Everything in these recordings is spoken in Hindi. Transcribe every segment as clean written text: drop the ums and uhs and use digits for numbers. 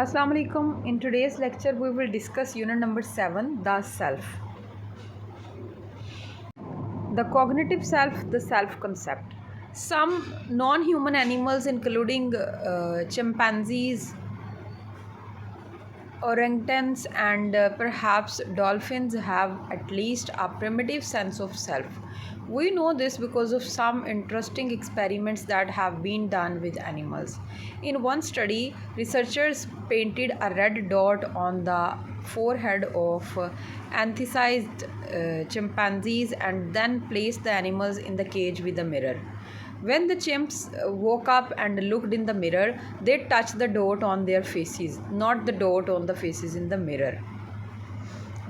Assalamu alaikum. In today's lecture, we will discuss unit number 7, the self. The cognitive self, the self concept. Some non human animals, including chimpanzees, orangutans, and perhaps dolphins, have at least a primitive sense of self. We know this because of some interesting experiments that have been done with animals. In one study, researchers painted a red dot on the forehead of anthicized chimpanzees and then placed the animals in the cage with a mirror. When the chimps woke up and looked in the mirror, they touched the dot on their faces, not the dot on the faces in the mirror.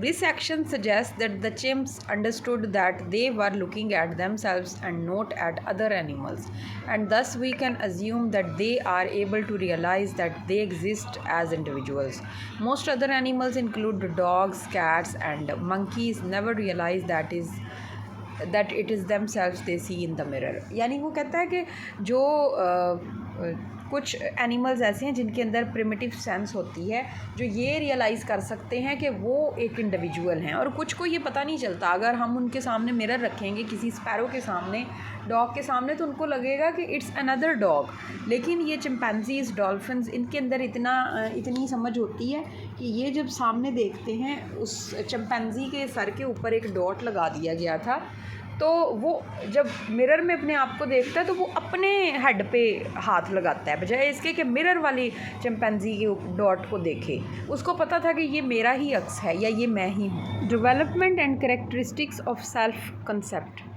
This action suggests that the chimps understood that they were looking at themselves and not at other animals, and thus we can assume that they are able to realize that they exist as individuals. Most other animals, include dogs, cats, and monkeys, never realize that it is themselves they see in the mirror. यानी वो कहता है कि जो कुछ एनिमल्स ऐसे हैं जिनके अंदर प्रिमिटिव सेंस होती है, जो ये रियलाइज़ कर सकते हैं कि वो एक इंडिविजुअल हैं, और कुछ को ये पता नहीं चलता। अगर हम उनके सामने मिरर रखेंगे, किसी स्पैरो के सामने, डॉग के सामने, तो उनको लगेगा कि इट्स अनदर डॉग। लेकिन ये चिंपैंजीज, डॉल्फिन्स, इनके अंदर इतनी समझ होती है कि ये जब सामने देखते हैं, उस चिंपैंजी के सर के ऊपर एक डॉट लगा दिया गया था, तो वो जब मिरर में अपने आप को देखता है तो वो अपने हेड पे हाथ लगाता है, बजाय इसके कि मिरर वाली चिंपैंजी के डॉट को देखे। उसको पता था कि ये मेरा ही अक्स है या ये मैं ही हूँ। Development and characteristics of self concept.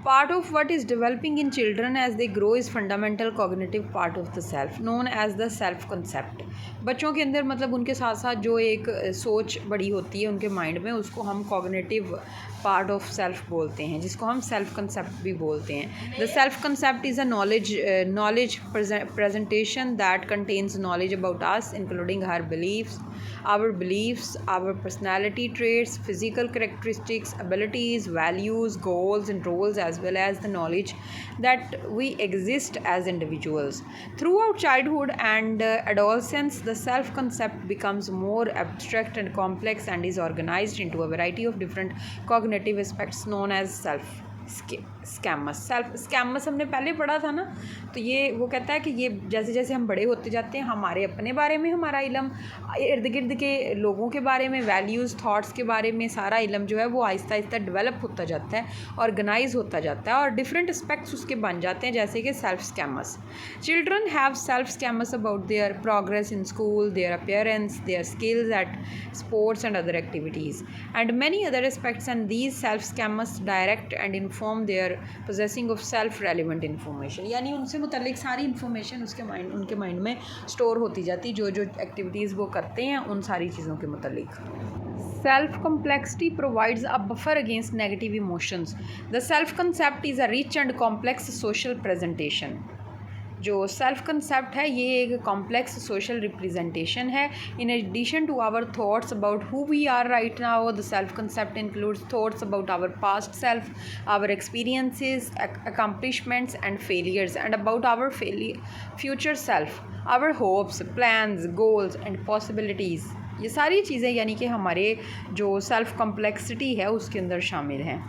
Part of what is developing in children as they grow is fundamental cognitive part of the self, known as the self concept. बच्चों के अंदर मतलब उनके साथ साथ जो एक सोच बड़ी होती है उनके माइंड में, उसको हम कॉग्निटिव पार्ट ऑफ सेल्फ बोलते हैं, जिसको हम सेल्फ कंसेप्ट भी बोलते हैं. The self concept is a knowledge presentation that contains knowledge about us, including our beliefs, our personality traits, physical characteristics, abilities, values, goals, and roles, as well as the knowledge that we exist as individuals. Throughout childhood and adolescence, the self concept becomes more abstract and complex and is organized into a variety of different cognitive aspects known as self. Squamous हमने पहले पढ़ा था ना, तो ये वो कहता है कि ये जैसे जैसे हम बड़े होते जाते हैं, हमारे अपने बारे में हमारा इल्म, इर्द गिर्द के लोगों के बारे में, वैल्यूज़, थॉट्स के बारे में सारा इल्म जो है वो आहिस्ता आहिस्ता डेवलप होता जाता है, ऑर्गेनाइज होता जाता है, और डिफरेंट एस्पेक्ट्स उसके बन जाते हैं, जैसे कि self schemas. Children have self schemas about their progress in school, their appearance, their skills at sports and other activities, and many other aspects, and these self schemas direct and inform their possessing of self relevant information. यानी उनसे मुतल्लिक सारी इन्फॉर्मेशन उनके माइंड में स्टोर होती जाती, जो एक्टिविटीज़ वो करते हैं उन सारी चीज़ों के मुतल्लिक. Self complexity provides a buffer against negative emotions. The self concept is a rich and complex social presentation. जो सेल्फ कंसेप्ट है ये एक कॉम्प्लेक्स सोशल रिप्रेजेंटेशन है. In addition to our thoughts about who we are right now, the self concept includes thoughts about our past self, our experiences, accomplishments and failures, and about our future self, our hopes, plans, goals and possibilities. ये सारी चीज़ें यानी कि हमारे जो सेल्फ कॉम्प्लेक्सिटी है उसके अंदर शामिल हैं.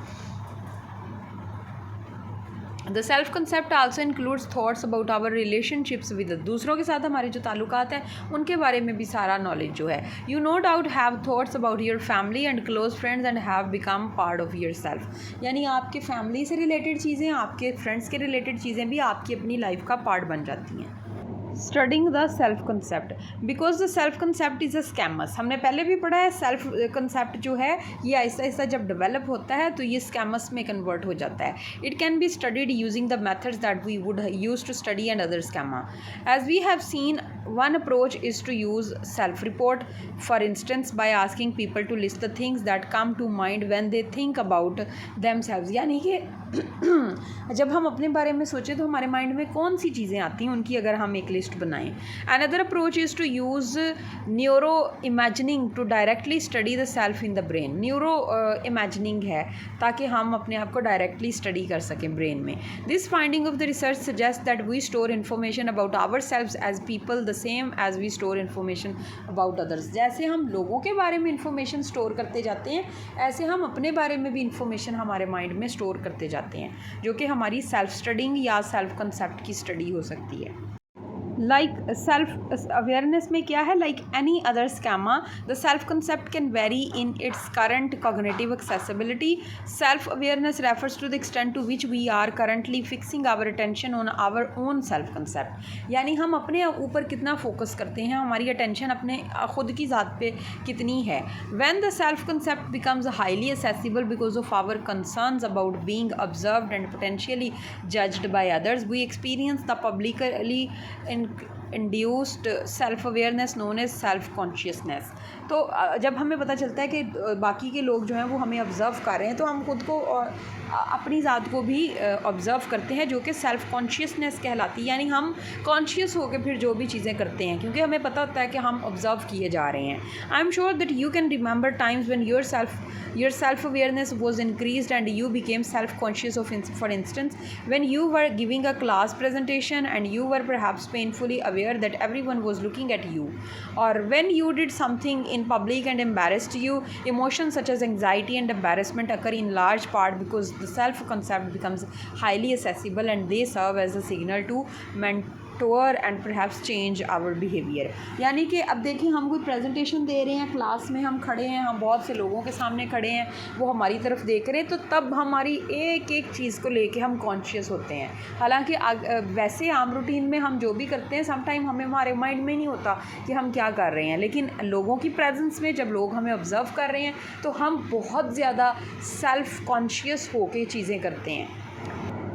The self concept also includes thoughts about our relationships with, दूसरों के साथ हमारे जो ताल्लुकात हैं उनके बारे में भी सारा नॉलेज जो है. You know doubt have thoughts about your family and close friends and have become part of your self. यानी आपके फैमिली से रिलेटेड चीज़ें, आपके फ्रेंड्स के रिलेटेड चीज़ें भी आपकी अपनी लाइफ का पार्ट बन जाती हैं. Studying the self concept because the self concept is a squamous. हमने पहले भी पढ़ा है, सेल्फ कंसेप्ट जो है ये आहिस्ता आहिस्ता जब डेवलप होता है तो ये स्कैमस में कन्वर्ट हो जाता है. It can be studied using the methods that we would use to study and other schema. As we have seen, one approach is to use self-report, for instance by asking people to list the things that come to mind when they think about themselves. यानी कि जब हम अपने बारे में सोचें तो हमारे माइंड में कौन सी चीज़ें आती हैं, उनकी अगर हम एक लिस्ट बनाएं. Another approach is to use neuro imaging to directly study the self in the brain. Neuro imaging है ताकि हम अपने आप को डायरेक्टली स्टडी कर सकें ब्रेन में. This finding of the research suggest that we store information about ourselves as people the same as we store information about others. जैसे हम लोगों के बारे में इन्फॉर्मेशन स्टोर करते जाते हैं, ऐसे हम अपने बारे में भी इन्फॉर्मेशन हमारे माइंड में स्टोर करते जाते हैं, जो कि हमारी सेल्फ स्टडिंग या सेल्फ कंसेप्ट की स्टडी हो सकती है. लाइक सेल्फ अवेयरनेस में क्या है, like any other schema the self concept can vary in its current cognitive accessibility. Self awareness refers to the extent to which we are currently fixing our attention on our own self concept. यानी हम अपने ऊपर कितना फोकस करते हैं, हमारी अटेंशन अपने खुद की ज़ात पे कितनी है. When the self concept becomes highly accessible because of our concerns about being observed and potentially judged by others, we experience the publicly induced self awareness known as self consciousness. तो जब हमें पता चलता है कि बाकी के लोग जो हैं वो हमें ऑब्ज़र्व कर रहे हैं, तो हम खुद को और अपनी ज़ात को भी ऑब्ज़र्व करते हैं, जो कि सेल्फ कॉन्शियसनेस कहलाती है. यानी हम कॉन्शियस होकर फिर जो भी चीज़ें करते हैं, क्योंकि हमें पता होता है कि हम ऑब्ज़र्व किए जा रहे हैं. I am sure that you can remember times when your self awareness was increased and you became self conscious of, for instance, when you were giving a class presentation and you were perhaps painfully aware that everyone was looking at you, or when you did something in public and embarrassed you. Emotions such as anxiety and embarrassment occur in large part because the self concept becomes highly accessible and they serve as a signal to mentor and perhaps change our behavior. यानी कि अब देखिए, हम कोई प्रेजेंटेशन दे रहे हैं, क्लास में हम खड़े हैं, हम बहुत से लोगों के सामने खड़े हैं, वो हमारी तरफ देख रहे हैं, तो तब हमारी एक एक चीज़ को लेके हम कॉन्शियस होते हैं. हालांकि वैसे आम रूटीन में हम जो भी करते हैं, सम टाइम हमें हमारे माइंड में नहीं होता कि हम क्या कर रहे हैं, लेकिन लोगों की प्रेजेंस में जब लोग हमें ऑब्ज़र्व कर रहे हैं तो हम बहुत ज़्यादा सेल्फ कॉन्शियस होके चीज़ें करते हैं.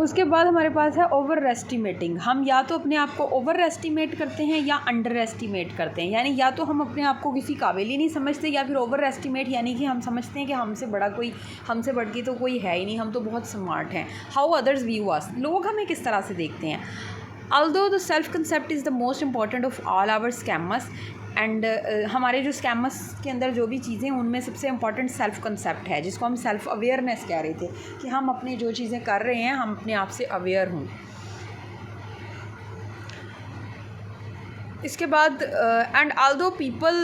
उसके बाद हमारे पास है ओवर एस्टिमेटिंग. हम या तो अपने आप को ओवर एस्टिमेट करते हैं या अंडर एस्टिमेट करते हैं. यानी या तो हम अपने आप को किसी काबिल ही नहीं समझते, या फिर ओवर एस्टिमेट यानी कि हम समझते हैं कि हमसे बढ़ के तो कोई है ही नहीं, हम तो बहुत स्मार्ट हैं. हाउ अदर्स व्यू अस. लोग हमें किस तरह से देखते हैं. although the self concept is the most important of all our scammers and हमारे जो स्कैमर्स के अंदर जो भी चीज़ें, उनमें सबसे इम्पॉर्टेंट सेल्फ कंसेप्ट है, जिसको हम सेल्फ अवेयरनेस कह रहे थे, कि हम अपने जो चीज़ें कर रहे हैं हम अपने आप से अवेयर हों. इसके बाद and although people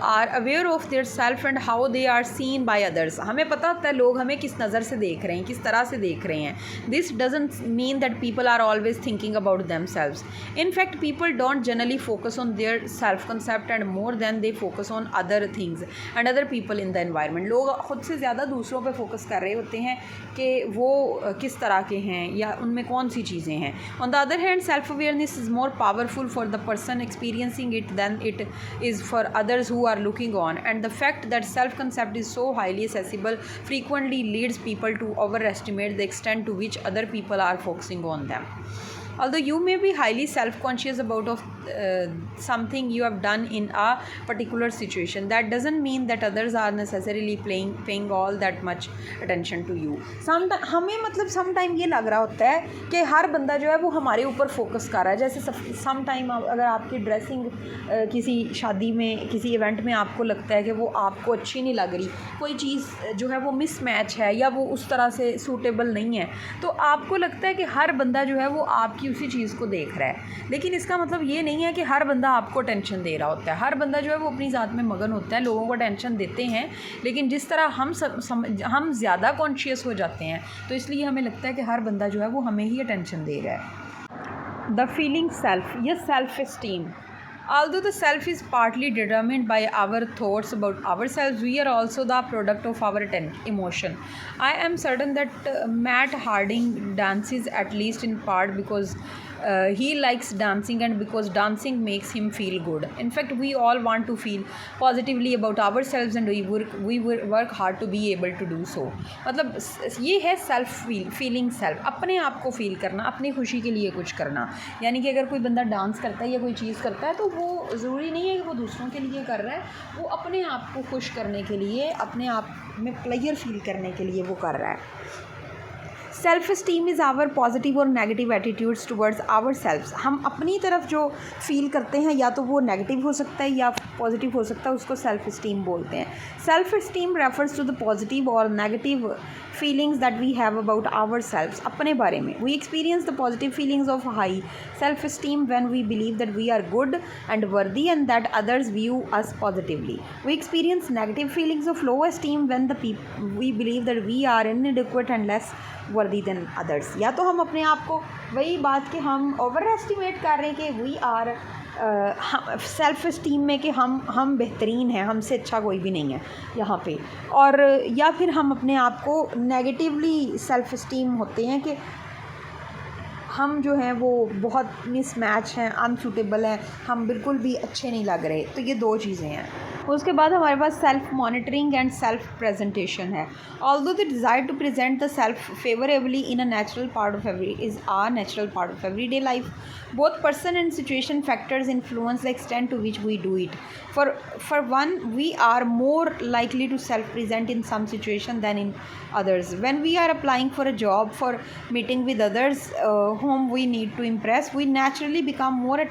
are aware of their self and how they are seen by others. हमें पता होता है लोग हमें किस नज़र से देख रहे हैं, किस तरह से देख रहे हैं. This doesn't mean that people are always thinking about themselves. In fact people don't generally focus on their self concept and more than they focus on other things and other people in the environment. लोग खुद से ज़्यादा दूसरों पर फोकस कर रहे होते हैं कि वो किस तरह के हैं या उनमें कौन सी चीज़ें हैं. On the other hand self awareness is more powerful for the person experiencing it than it is for others who are looking on, and the fact that self concept is so highly accessible frequently leads people to overestimate the extent to which other people are focusing on them. Although you may be highly self-conscious about something you have done in a particular situation, that doesn't mean that others are necessarily paying all that much attention to you. हमें मतलब सम टाइम ये लग रहा होता है कि हर बंदा जो है वो हमारे ऊपर फोकस कर रहा है. जैसे सम टाइम अगर आपकी ड्रेसिंग किसी शादी में, किसी इवेंट में आपको लगता है कि वो आपको अच्छी नहीं लग रही, कोई चीज़ जो है वो मिसमैच है या वो उस तरह से सूटेबल नहीं है, तो आपको लगता है कि हर बंदा जो है वो आपकी उसी चीज़ को देख रहा है. लेकिन इसका मतलब ये नहीं है कि हर बंदा आपको टेंशन दे रहा होता है. हर बंदा जो है वो अपनी ज़ात में मगन होता है, लोगों को टेंशन देते हैं, लेकिन जिस तरह हम ज़्यादा कॉन्शियस हो जाते हैं, तो इसलिए हमें लगता है कि हर बंदा जो है वो हमें ही अटेंशन दे रहा है. द फीलिंग सेल्फ या self esteem. Although the self is partly determined by our thoughts about ourselves, we are also the product of our emotion. I am certain that Matt Harding dances at least in part because he likes dancing and because dancing makes him feel good. In fact, we all want to feel positively about ourselves and we work hard to be able to do so. मतलब ये है फीलिंग सेल्फ, अपने आप को फील करना, अपनी खुशी के लिए कुछ करना. यानी कि अगर कोई बंदा डांस करता है या कोई चीज़ करता है, तो वो ज़रूरी नहीं है कि वो दूसरों के लिए कर रहा है, वो अपने आप को खुश करने के लिए, अपने आप में प्लेजर फील करने के लिए वो कर रहा है. Self esteem is our positive और negative attitudes towards our selves. हम अपनी तरफ जो फील करते हैं या तो वो नेगेटिव हो सकता है या पॉजिटिव हो सकता है, उसको सेल्फ स्टीम बोलते हैं। Self esteem refers to the positive और negative feelings that we have about ourselves, अपने बारे में। We experience the positive feelings of high self esteem when we believe that we are good and worthy and that others view us positively. We experience negative feelings of low esteem when we believe that we are inadequate and less worthy than others। या तो हम अपने आप को, वही बात कि हम ओवर एस्टिमेट कर रहे हैं कि वी आर सेल्फ स्टीम में कि हम बेहतरीन हैं, हमसे अच्छा कोई भी नहीं है यहाँ पे, और या फिर हम अपने आप को नेगेटिवली सेल्फ स्टीम होते हैं कि हम जो हैं वो बहुत मिसमैच हैं, अनसूटेबल हैं, हम बिल्कुल भी अच्छे नहीं लग रहे। तो ये दो चीज़ें हैं। उसके बाद हमारे पास self monitoring and self presentation है। Although the desire to present the self favourably in a natural part of natural part of everyday life, both person and situation factors influence the extent to which we do it. For one, we are more likely to self-present in some situation than in others. When we are applying for a job, for meeting with others whom we need to impress, we naturally become more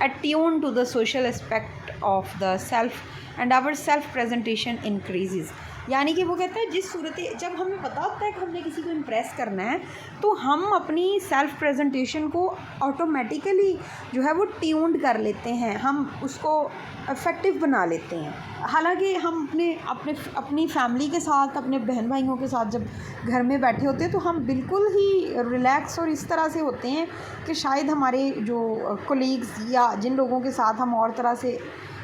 attuned to the social aspect of the self and our self presentation increases। यानी कि वो कहते हैं जिस सूरत, जब हमें पता होता है कि हमने किसी को इम्प्रेस करना है तो हम अपनी सेल्फ़ प्रेजेंटेशन को ऑटोमेटिकली जो है वो ट्यून्ड कर लेते हैं, हम उसको इफ़ेक्टिव बना लेते हैं। हालांकि हम अपनी फैमिली के साथ, अपने बहन भाइयों के साथ जब घर में बैठे होते हैं तो हम बिल्कुल ही रिलैक्स और इस तरह से होते हैं कि शायद हमारे जो कोलीग्स या जिन लोगों के साथ हम और तरह से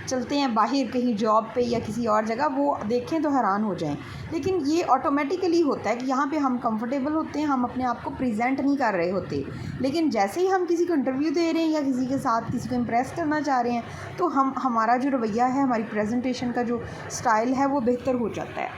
चलते हैं बाहर कहीं जॉब पे या किसी और जगह, वो देखें तो हैरान हो जाएं। लेकिन ये ऑटोमेटिकली होता है कि यहाँ पे हम कंफर्टेबल होते हैं, हम अपने आप को प्रेजेंट नहीं कर रहे होते। लेकिन जैसे ही हम किसी को इंटरव्यू दे रहे हैं या किसी के साथ किसी को इम्प्रेस करना चाह रहे हैं तो हमारा जो रवैया है, हमारी प्रेजेंटेशन का जो स्टाइल है वो बेहतर हो जाता है।